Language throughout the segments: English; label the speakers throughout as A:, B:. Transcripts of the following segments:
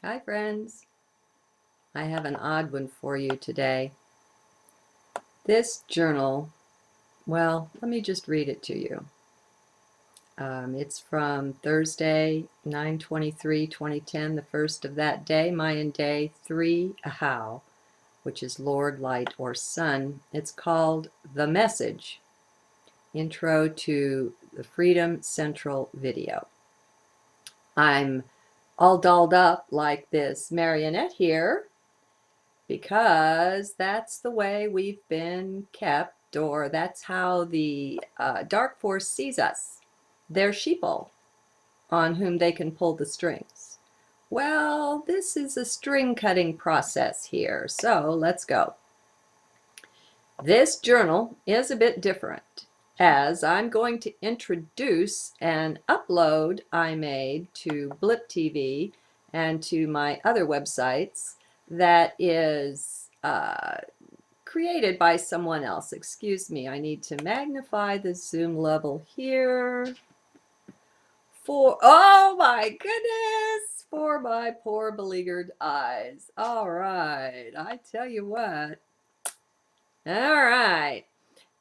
A: Hi friends, I have an odd one for you today. This journal, well, let me just read it to you. It's from Thursday, 9/23/2010, the first of that day, Mayan day 3 Ahau, which is Lord, Light, or Sun. It's called The Message, Intro to the Freedom Central video. I'm all dolled up like this marionette here, because that's the way we've been kept, or that's how the dark force sees us. They're sheeple on whom they can pull the strings. Well, this is a string cutting process here, so let's go. This journal is a bit different, as I'm going to introduce an upload I made to Blip TV and to my other websites that is created by someone else. Excuse me, I need to magnify the zoom level here. Oh my goodness, for my poor beleaguered eyes. All right, I tell you what. All right,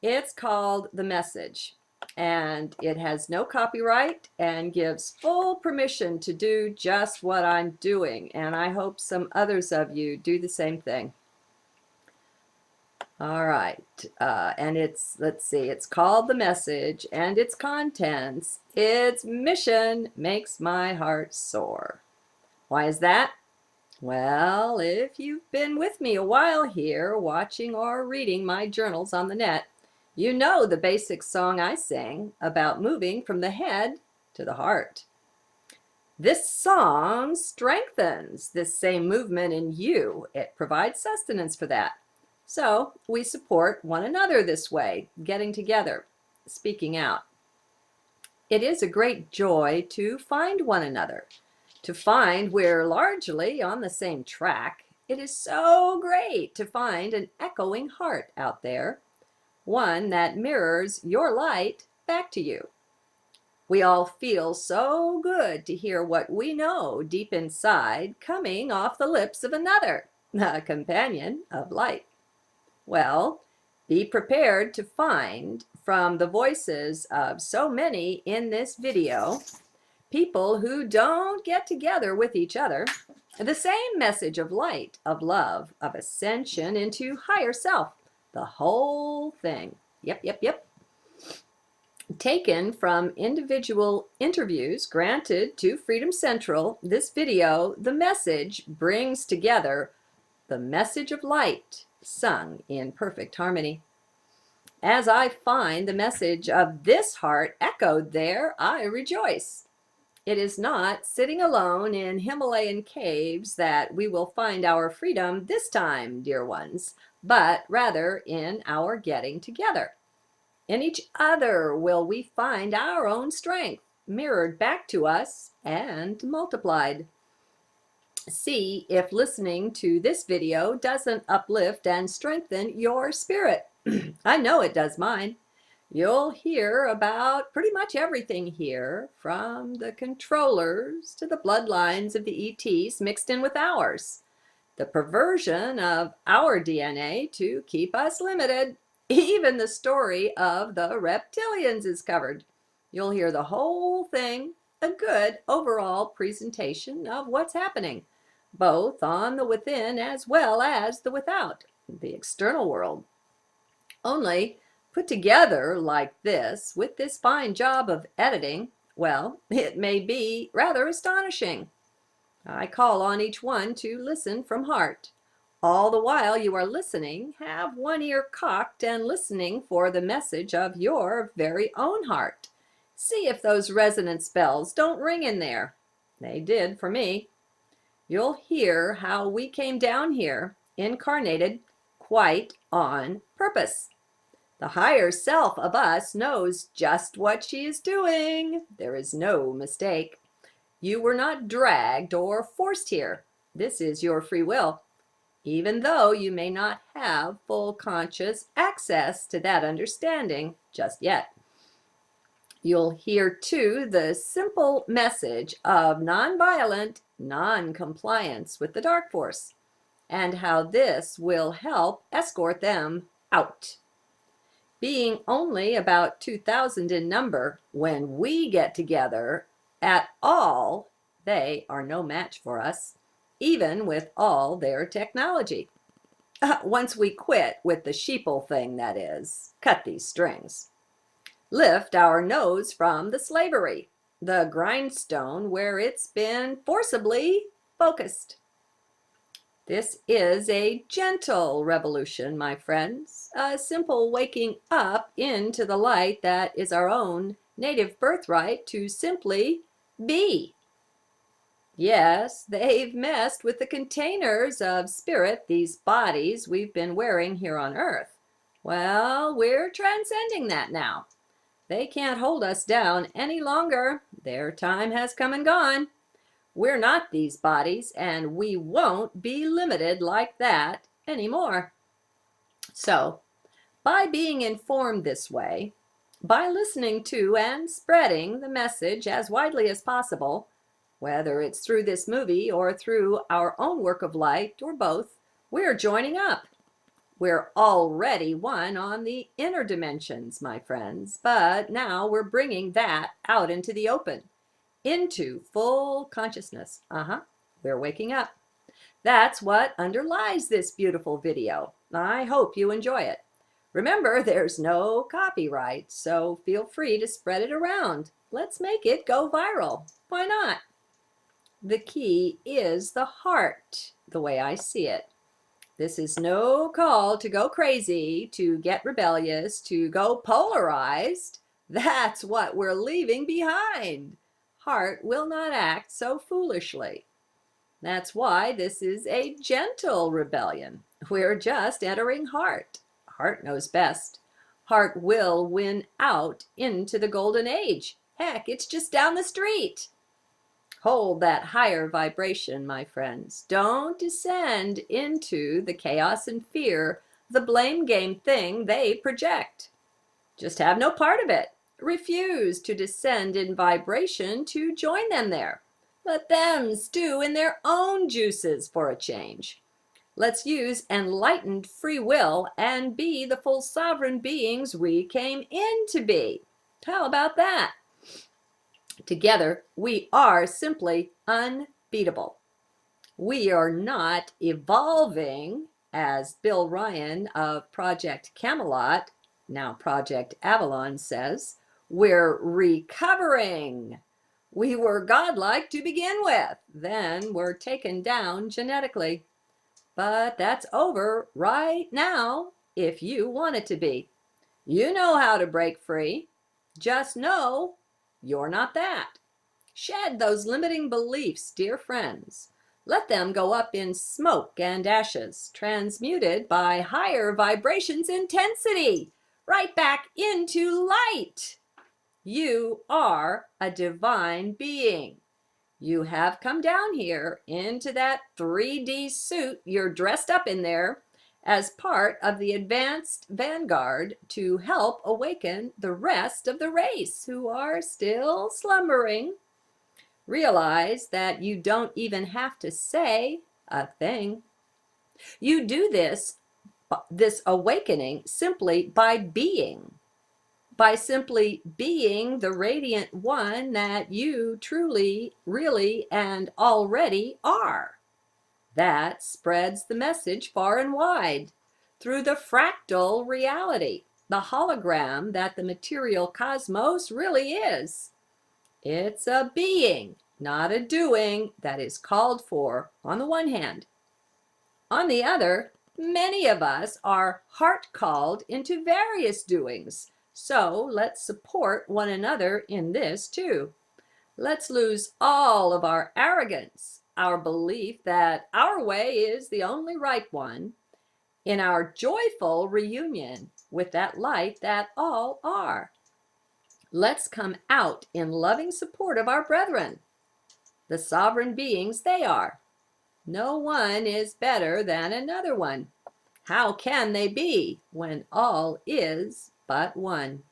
A: it's called The Message, and it has no copyright and gives full permission to do just what I'm doing, and I hope some others of you do the same thing. All right, and let's see, it's called The Message, and its contents, its mission makes my heart soar. Why is that? Well, if you've been with me a while here, watching or reading my journals on the net, you know the basic song I sing about moving from the head to the heart. This song strengthens this same movement in you. It provides sustenance for that. So we support one another this way, getting together, speaking out. It is a great joy to find one another, to find we're largely on the same track. It is so great to find an echoing heart out there, one that mirrors your light back to you. We all feel so good to hear what we know deep inside coming off the lips of another, a companion of light. Well, be prepared to find from the voices of so many in this video, people who don't get together with each other, the same message of light, of love, of ascension into higher self, the whole thing. Yep. Taken from individual interviews granted to Freedom Central, this video, The Message, brings together the message of light, sung in perfect harmony. As I find the message of this heart echoed there, I rejoice. It is not sitting alone in Himalayan caves that we will find our freedom this time, dear ones, but rather in our getting together. In each other will we find our own strength, mirrored back to us and multiplied. See if listening to this video doesn't uplift and strengthen your spirit. I know it does mine. You'll hear about pretty much everything here, from the controllers to the bloodlines of the ETs mixed in with ours, the perversion of our DNA to keep us limited. Even the story of the reptilians is covered. You'll hear the whole thing, a good overall presentation of what's happening, both on the within as well as the without, the external world. Only put together like this, with this fine job of editing, well, it may be rather astonishing. I call on each one to listen from heart. All the while you are listening, have one ear cocked and listening for the message of your very own heart. See if those resonance bells don't ring in there. They did for me. You'll hear how we came down here, incarnated, quite on purpose. The higher self of us knows just what she is doing. There is no mistake. You were not dragged or forced here. This is your free will, even though you may not have full conscious access to that understanding just yet. You'll hear, too, the simple message of nonviolent non-compliance with the dark force, and how this will help escort them out. Being only about 2,000 in number, when we get together at all, they are no match for us, even with all their technology. Once we quit with the sheeple thing, that is, cut these strings. Lift our nose from the slavery, the grindstone where it's been forcibly focused. This is a gentle revolution, my friends, a simple waking up into the light that is our own native birthright to simply be. Yes, they've messed with the containers of spirit, these bodies we've been wearing here on Earth. Well, we're transcending that now. They can't hold us down any longer. Their time has come and gone. We're not these bodies, and we won't be limited like that anymore. So, by being informed this way, by listening to and spreading the message as widely as possible, whether it's through this movie or through our own work of light or both, we're joining up. We're already one on the inner dimensions, my friends, but now we're bringing that out into the open, into full consciousness. We're waking up. That's what underlies this beautiful video. I hope you enjoy it. Remember, there's no copyright, so feel free to spread it around. Let's make it go viral. Why not? The key is the heart, the way I see it. This is no call to go crazy, to get rebellious, to go polarized. That's what we're leaving behind. Heart will not act so foolishly. That's why this is a gentle rebellion. We're just entering heart. Heart knows best. Heart will win out into the golden age. Heck, it's just down the street. Hold that higher vibration, my friends. Don't descend into the chaos and fear, the blame game thing they project. Just have no part of it. Refuse to descend in vibration to join them there. Let them stew in their own juices for a change. Let's use enlightened free will and be the full sovereign beings we came in to be. How about that? Together, we are simply unbeatable. We are not evolving, as Bill Ryan of Project Camelot, now Project Avalon, says. We're recovering. We were godlike to begin with, then were taken down genetically. But that's over right now, if you want it to be. You know how to break free. Just know you're not that. Shed those limiting beliefs, dear friends. Let them go up in smoke and ashes, transmuted by higher vibrations intensity, right back into light. You are a divine being. You have come down here into that 3D suit you're dressed up in there as part of the advanced vanguard to help awaken the rest of the race who are still slumbering. Realize that you don't even have to say a thing. You do this awakening simply by being. By simply being the radiant one that you truly, really, and already are. That spreads the message far and wide through the fractal reality, the hologram that the material cosmos really is. It's a being, not a doing, that is called for on the one hand. On the other, many of us are heart called into various doings. So let's support one another in this too. Let's lose all of our arrogance, our belief that our way is the only right one, in our joyful reunion with that light that all are. Let's come out in loving support of our brethren, the sovereign beings they are. No one is better than another one. How can they be when all is but one?